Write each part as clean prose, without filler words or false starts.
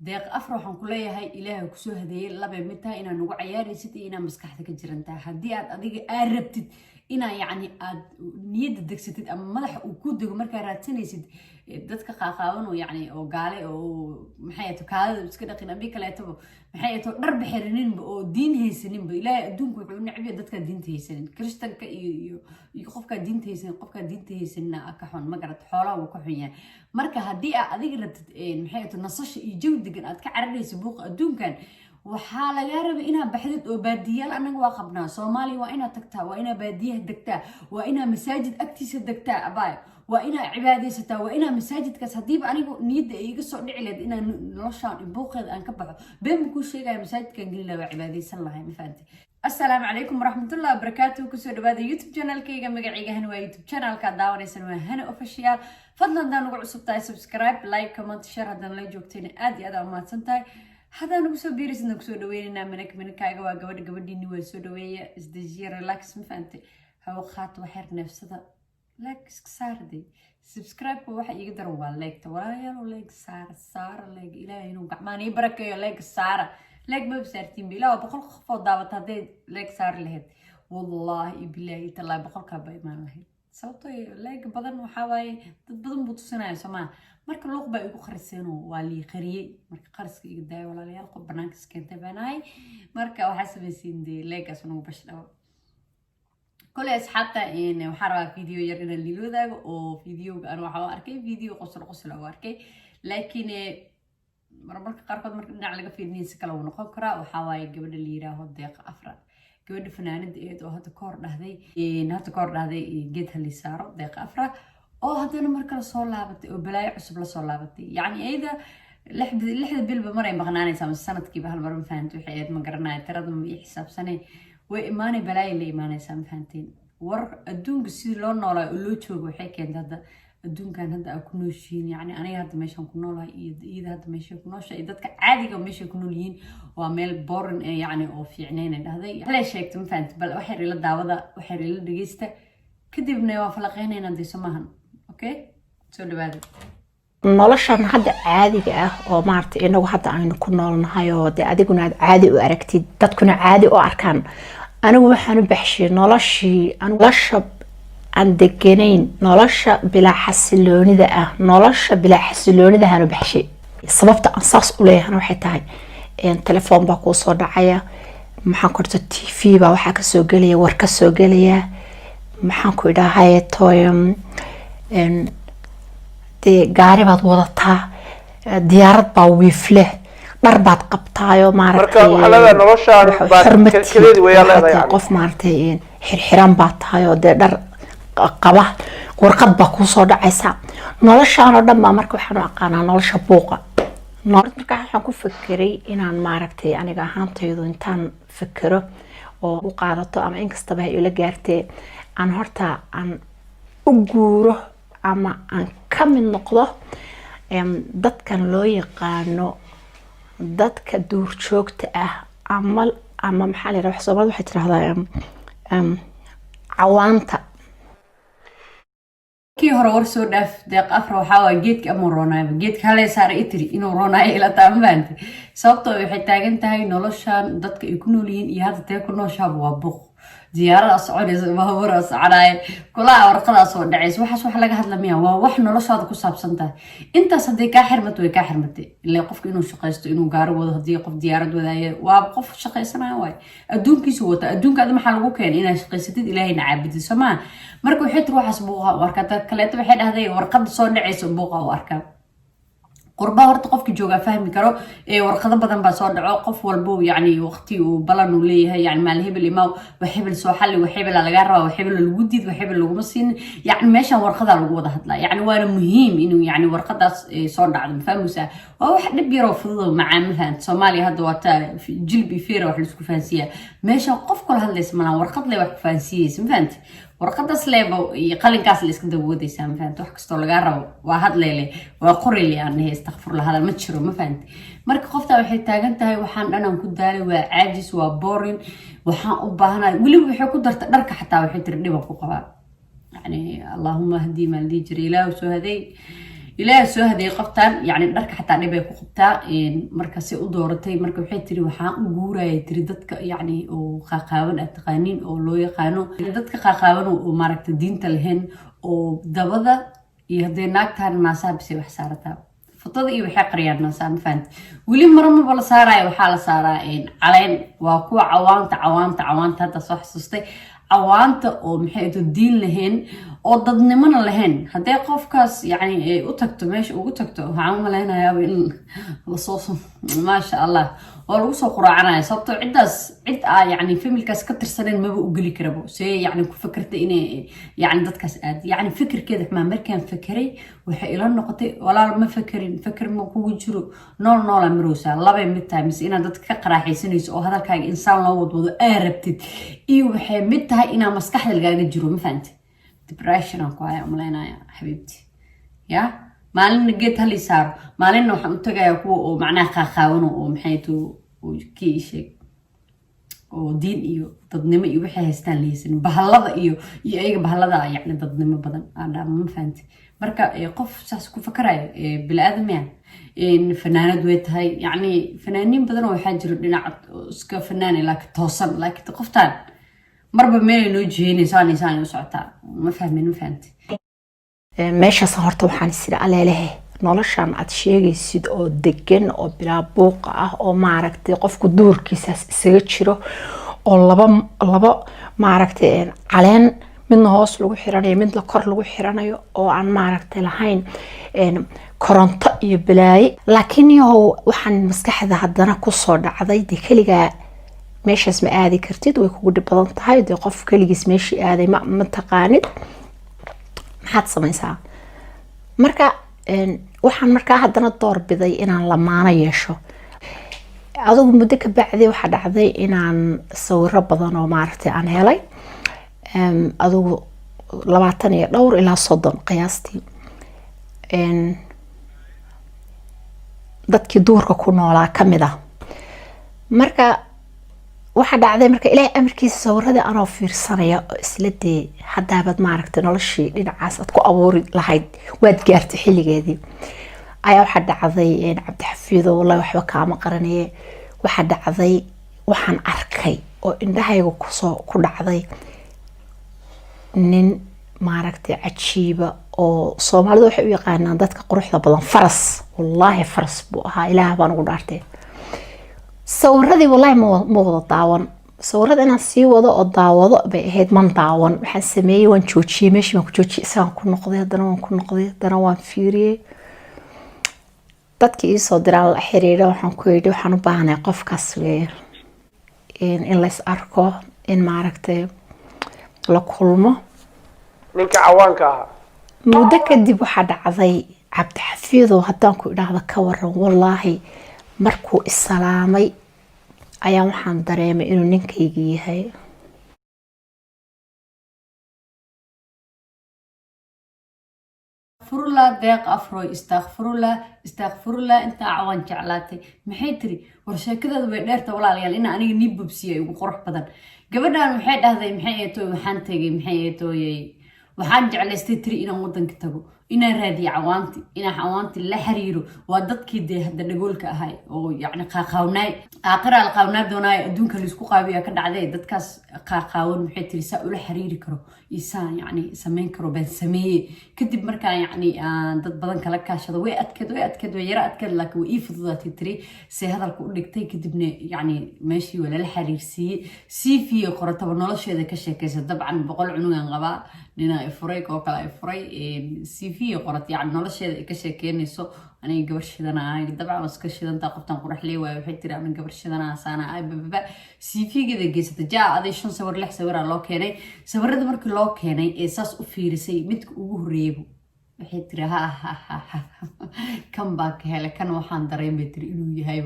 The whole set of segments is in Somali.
deeq afar waxaan ku leeyahay ilaahay ku soo hadeeyay laba mid tahay inaan ugu ciyaaraysid iyo inaan maskaxda ka jiran tahay haddii aad adiga aad rabtid inaa yacni aad niyadda degsatid ama madaxa uu ku dego markaa raadsanaysid dadka qaaqaaban oo yacni oo gaale oo maxay ahayd kaadada iska dhaqin ambi kaleetaba maxay ahayd dhar bixiraninba oo diin haysaninba ilaahay adduunku wuxuu necbiya dadka diinta haysanin kristanka iyo qofka diinta haysanin qofka diinta haysanina ka xun ma garad xoolaha uu ka xun yahay marka haddii aad adiga rabtid maxay ahayd nasasho iyo jawi degan aad ka cararaysa buuqa adduunkan waxaa laga rabay inaad baxdid oo baadiyaal anaga waa qabnaa Soomaaliya waa inaad tagtaa waa inaad baadiyaha degtaa waa inaad masaajid agtiisa degtaa abaay waa inaad cibaadaysataa waa inaad masaajidkaas hadiiba anigu niyadda iga soo dhici leed inaan noloshaan buuqeeda aan ka baxo been ku sheegay masaajidkan gelin lahaa cibaadaysan lahay ma fahanti السلام عليكم ورحمة الله وبركاته كسر بهذا يوتيوب channel كي جمع عيجا هنا يوتيوب channel كداون يسمى هنا official فضلا دانو قعد سبتاي سبسكرايب لايك كومنت شير هذا اللي جوكتين أدي هذا ما تنتهي هذا نقصو بيرس نقصو دوينا منك كايجا وجود نوى سودوية إزدجي ريلاكس مفهمتي هو خاط وحر نفسه لايك ساردي سبسكرايب واحد يقدر هو لايك تورا يا لايك صار لايك إلهي نو قعماني بركة يا لايك صار لايك ما بسارتين بلا وبقول خفض دعوة هذا لايك صار لهد والله بالله تلا بقول كباي ما لهد صوتي لايك بدن وحواي بدن بوتسنا سما marka luqba ay ugu khariseeno waa li qariyay marka qariska iga daay walaalayaal qof banaanka iskenta banaay marka waxa sameeyeen leegas inuu bashado kulay asxaabta in waxa rabaa video yar in la wadaago oo videoga aan waxa arkay video qosol oo arkay laakiin marmarka qaarkood marka dhinac laga fiirinayo si kala uu noqon karaa waxa waay gabadha la yiraahdo deeq afra gabadha fanaanada ee oo hadda koor dhahday geed hali saaro deeq afra oo hadana marka la soo laabatay oo balaayo cusub la soo laabatay yani ayda lixda bilba maray maqnaanaysaa sanadkiiba hal mar ma fahanto waxay aad ma garanaay tirada ma xisaabsanay way imaanay balaayo la imaanaysaa ma fahanteen war adduunka si loo noolaa oo loo joogo waxay keentay hadda adduunkan hadda aan ku nooshiin yani aniga hadda meeshan ku noolahay iyo hadda meesha ku nooshay dadka caadiga meesha ku nool yihiin waa meel boring yani oo fiicneen dhahday la sheegtay ma fahanteen bal waxay ila daawada waxay ila dhageysta kadibna waa falaqeynayna deesamahan okay soo dhawaada noloshan hadda caadiga ah oo maartay inagu hadda aynu ku noolnahay oo adiguna aad caadi u aragtid dadkuna caadi u arkaan anigu waxaan u baxshay nolosha aan deganayn nolosha bila xasiloonida ah nolosha bila xasiloonida aan u baxshay sababta aan saas u leeyahay waxay tahay telefoon baa ku soo dhacaya maxaan korto TV baa waxa ka soo galaya war ka soo galaya maxaan ku idhahay tooyam gaari baad wadataa diyaarad baa wiifle dhar baad qabtaayo maaragtay marka waxa la noloshaan baa kaleed way leedahay qof maaragtay xirxiran baa tahay oo dhar qaba warqad baa ku soo dhacaysa noloshaan oo dhan marka waxaan u aqaanaa nolosha buuqa marka waxaan ku fikiray inaan maaragtay aniga ahaantaydu intaan fikiro oo u qaadato ama inkastaba ay ila gaartay aan horta aan u guuro ama aan ka mid noqdo dadkan loo yaqaano dadka duur joogta ah ama maxaa la yiraahdaa Soomaalidu waxay tiraahdaa cawaanta kii hore war soo dhaaf deeq afra waxa waa geedka ama roonay geedka hal saar itri inuu roonay ila taamaant sababtoo waxay taagan tahay noloshan dadka ay ku nool yihiin iyo hadda tay ku nooshaab waa buuq زيارة أسعودي ما هو رأس عراي كلها ورقة أسود دعيس وحش وح لقى هذا لمية ووحنا لش هذا كوساب سنته أنت صديق كحرمت وكحرمتي اللي قف إنه شقيست إنه جار وهذي قف ديارة وذاي وقف شقيسنا واي أدون كيسوت أدون كذا محل وكان إنا شقيستي إلهي نعبد السماء مركو حيت روح أسبوعها وركة كلات بحد هذي ورقة صون دعيس أسبوعها وركة قربا horta qofkii jooga fahmi karo warqado badan baa soo dhaco qof walbo yani waqti uu balan u leeyahay yani maal hebel imaa waxibel soo xalli waxibel laga rabo waxibel lagu diid waxibel lagu masin yani meeshan warqada lagu wada hadlaa yani waana muhiim inuu yani warqadaas soo dhacdo fahmusa waa wax dhib yar oo fudud macaamilaan Soomaaliya hadda wata jilbi fiira wax la isku fahansiya meeshan qof kala hadlaysa malan warqad leh wax fahansiyeys ma fahanti warqadaas leebo iyo qalinkaas la iska daboodaysaa ma fahanti wax kasto laga rabo waa hadleele waa qorili aan astaghfir Allah hada ma jiro ma fahanti marka qofta waxay taagan tahay waxaan dhanaan ku daalay waa caajis waa boring waxaan u baahanahay waliba waxay ku darta dharka xataa waxay tir dhiban ku qabaa yani Allahumma hadi ma li jira ilaahu soo haday ilaahay soo haday qoftaan yani dharka xataa dhibay ku qabtaa marka si u dooratay marka waxay tiri waxaan u guurayay tiri dadka yani oo qaaqaaban aad taqaaniin oo loo yaqaano dadka qaaqaaban oo maaragta diinta lahayn oo dabada iyo hadday naagtaan naasaa bisay wax saarataa fotada iyo waxay qariyaan naasaa ma fahanti weli marmaba la saaraya waxaa la saaraa caleen waa kuwa cawaanta hadda soo xasuustay cawaanta oo maxay ahayd diin lahayn oo dadnimana lahayn haddii qofkaas yani ay u tagto meesha ugu tagto waxaan u malaynayaa in la soo maasha Allah oo lagu soo quraacanaya sababtoo ciddaas cid yani familkaas ka tirsaneen maba u geli karabo see yani ku fikirtay inay yani dadkaas aad yani fikirkeeda xuma markaan fikiray waxay ila noqotay walaal ma fikir ma kugu jiro nool marowsa laba mid tahay mise inaad dadka ka qaraaxaysanayso oo hadalkaaga insaan loo wadwado aa rabtid iyo waxay mid tahay inaa maskaxda lagaaga jiro ma fahanti depression aan ku haya umalaynaya xabiibti ya maalin geed hal isaaro maalin waxaan u tagayaa kuwa oo macnaha qaaqaawano oo maxay too oo kii sheeg oo diin iyo dadnimo iyo waxay haystaan leeyahay bahalada iyo ayaga bahalada yani dadnimo badan aadama ma fahanti marka qof saas ku fakarayo bini'aadam fanaanad way tahay yani fanaaniin badan oo waxaa jiro dhinaca iska fanaan laakiin toosan laakiin qoftaan marba meel noo jeeynaysaa u socotaa ma fahanti meeshaas horta waxaan isiri aleelehe noloshan aad sheegaysid oo degan oo bilaa buuqa ah oo maaragtay qofku duurkiisaas isaga jiro oo laba maaragtay caleen midna hoos lagu xiranayo midna kor lagu xiranayo oo aan maaragtay lahayn koronto iyo balaaye laakiin yow waxaan maskaxda haddana kusoo dhacday dee keligaa meeshaas ma aadi kartid way kugu dhib badan tahay dee qof keligiis meeshii aaday ma taqaanid maxaad samaysaa marka waxaan markaa haddana doorbiday inaan lamaano yeesho adigu muddo ka bacdi waxaa dhacday inaan sawiro badan oo maaragtay aan helay adigu 20 iyo dhowr ilaa 30 qiyaastii dadkii duurka ku noolaa kamid ah marka waxa dhacday marka ilaahay amarkiisa sawirada anoo fiirsanaya isla dee hadaabaad maaragtay noloshii dhinacaas aad ku abuuri lahayd waad gaartay xilligeedii ayaa waxa dhacday cabdixafiido wallahi waxba kaama qaranaye waxa dhacday waxaan arkay oo indhahayga ku dhacday nin maaragtay cajiiba oo Soomaalidu waxay u yaqaanaan dadka quruxda badan faras wallahi faras buu ahaa ilaahay baan ugu dhaartay sawirradii wallahi ma wada daawan sawirada inaan sii wado oo daawado bay ahayd man daawan waxaan sameeyay waan joojiyay meeshii waan ku joojiyay isaan ku noqday haddana waan fiiriyay dadkii ii soo diraan la xiriira waxaan ku yidhi waxaan u baahanahay qofkaas in la is arko in maaragtay la kulmo ninka cawaanka ahaa muddo kadib waxaa dhacday cabdixafiido haddaan ku idhaahdo ka waran wallaahi markuu isalaamay ayaa waxaan dareemay inuu ninkayga yahay furula deeq afroy istaghfirullah inta cawan jeclaatay maxay tiri war sheekadada way dheerta walaalayaal in aniga nii bubsiya ugu qurux badan gabadhan waxay dhahday maxay eeto waxaan tagay maxay eetooyay waxaan jeclaystay tiri inaan wadanka tago inaan raadiyo cawaanti la xiriiro waa dadkii dee hadda dhagoolka ahay oo yani qaaqaawnaay aakhira la qaawnaa doonaayo adduunka la isku qaabiya ka dhacday dadkaas qaaqaawan maxay tiri saa ula xiriiri karo isaan yani samayn karo baan sameeyey kadib markaa yani dad badan kala kaashado way adkeed way yara adkeed laakiin way ii fududaatay tiri see hadalka u dhigtay kadibna yani meeshii waa lala xiriirsiiyey CV qorataba nolosheeda ka sheekaysa dabcan 100 cunugan qabaa nina ifuray koo kale ifuray CV qorat yani nolosheeda ka sheekeynayso aniga gabar shidana ahay dabcan iska shidanta qoftan qurax leey way waxay tiri aniga gabar shidana saana ay baba CV-geeda geysata jaa aday 5 sawir 6 sawir loo keenay sawirada markii loo keenay ee saas u fiirisay midka ugu horeeyay waxay tiri ha kan baa ka helay kan waxaan dareemay tiri inuu yahay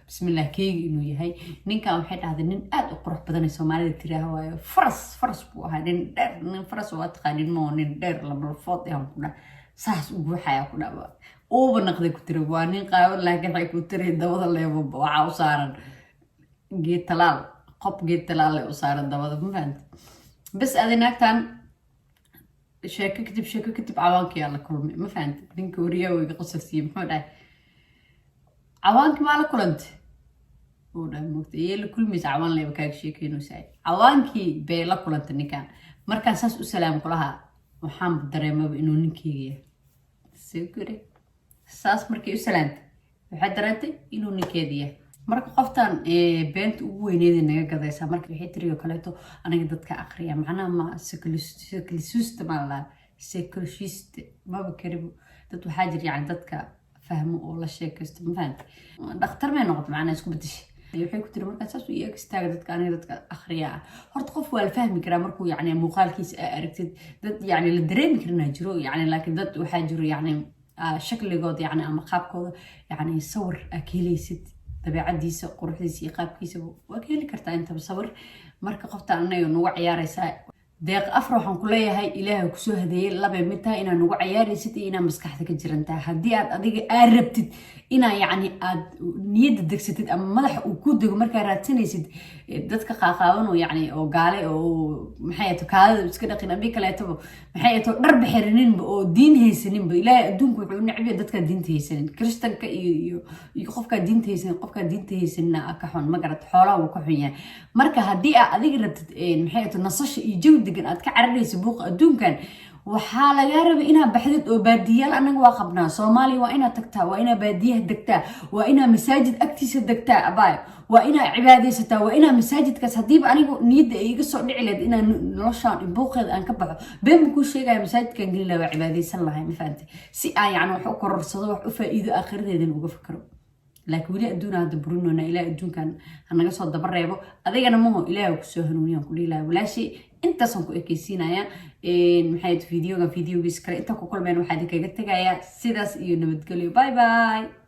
bismillah keegi inuu yahay ninkan waxay dhahday nin aad u qurux badan ee Soomaalida tiraah waayo faras buu ahaa nin faras waa taqaanin moo nin dheer lama food aan ku dhaa saas ugu waxaya ku dhawa oo banaqday ku tiri waa nin qaawan laakiin ay ku tiri dawada leebo waxa u saaran geed talaal u saaran dawada ma fahanti bas adinaagtan sheeko kadib cawaankii aa la kulmay ma fahantay ninka wariyaa weyga qosarsiiye muxuu dhahay cawaankii maa la kulantay uu dhahay moogta iyee la kulmaysa cawaan leyba kaaga sheekeynaysaa cawaankii bay la kulantay ninkan markaan saas u salaam kulahaa waxaan dareemaba inuu ninkeyga yahay soo gure saas markay u salaantay waxay dareentay inuu ninkeeda yahay marka qoftan beenta ugu weyneeda naga gadaysaa marka waxay tiriyo kaleeto aniga dadka aqriya macnaha ma seclususta ma la seclusiste maba karibo dad waxaa jira yani dadka fahmo oo la sheekaysto ma fahanta dhakhtar may noqoto macnaha isku bedeshay waxay ku tiri markaa saas u iyaga istaaga dadka aniga dadka akhriya ah horta qof waa la fahmi karaa markuu yani muuqaalkiisa aragtid dad yani la dareemi karinaa jiro yani laakiin dad waxaa jiro yani shakligooda yani ama qaabkooda yani sawir aa ka helaysid dabeecadiisa quruxdiisa iyo qaabkiisa waa ka heli kartaa intaba sawir marka qofta anaga nagu ciyaaraysaa deeq afar waxaan ku leeyahay ilaahay kusoo hadeeyay labay mid tahay inaa nagu ciyaaraysid iyo inaa maskaxda ka jiran tahay haddii aad adiga rabtid inaa yani aad niyadda degsatid ama madaxa uu ku dego markaa raadsanaysid dadka qaaqaaban oo yani oo gaale oo maxay ahato kaadada iska dhaqin ambi kaleetaba maxay ahato dharba xiraninba oo diin haysaninba ilaahay adduunku wuxuu u necbiya dadkaa diinta haysanin kristanka iyo qofkaa diinta haysanin qofkaa diinta haysanina ka xun ma garata xoolaha wuu ka xun yahay marka haddii aad adiga rabtid maxay ahato nasasha iyo jawi degan aad ka cararaysa buuqa adduunkan waxaa lagaa rabay inaad baxdid oo baadiyaal anaga waa qabnaa soomaaliya waa inaad tagtaa waa inaad baadiyaha degtaa waa inaad masaajid agtiisa degtaa abaayo waa inaad cibaadaysataa waa inaad masaajidkaas haddiiba anigu niyadda ay iga soo dhici leed inaan noloshaan buuqeeda aan ka baxo been ma kuu sheegaya masaajidkaan gelin lahaa waa cibaadaysan lahay ma fahantay si aan yani wax u kororsado wax u faa'iido aakhiradeedan uga fikro laakiin weli adduuna hadda burinoona ilaah adduunkan hanaga soo daba reebo adigana maho ilaah kusoo hanuuniyaan ku dhihi lahaa walaashii intaasaan ku ekeysiinayaa maxay videogiis kale inta ku kulmeen waxaa idinkaga tegayaa sidaas iyo nabadgelyo bye bye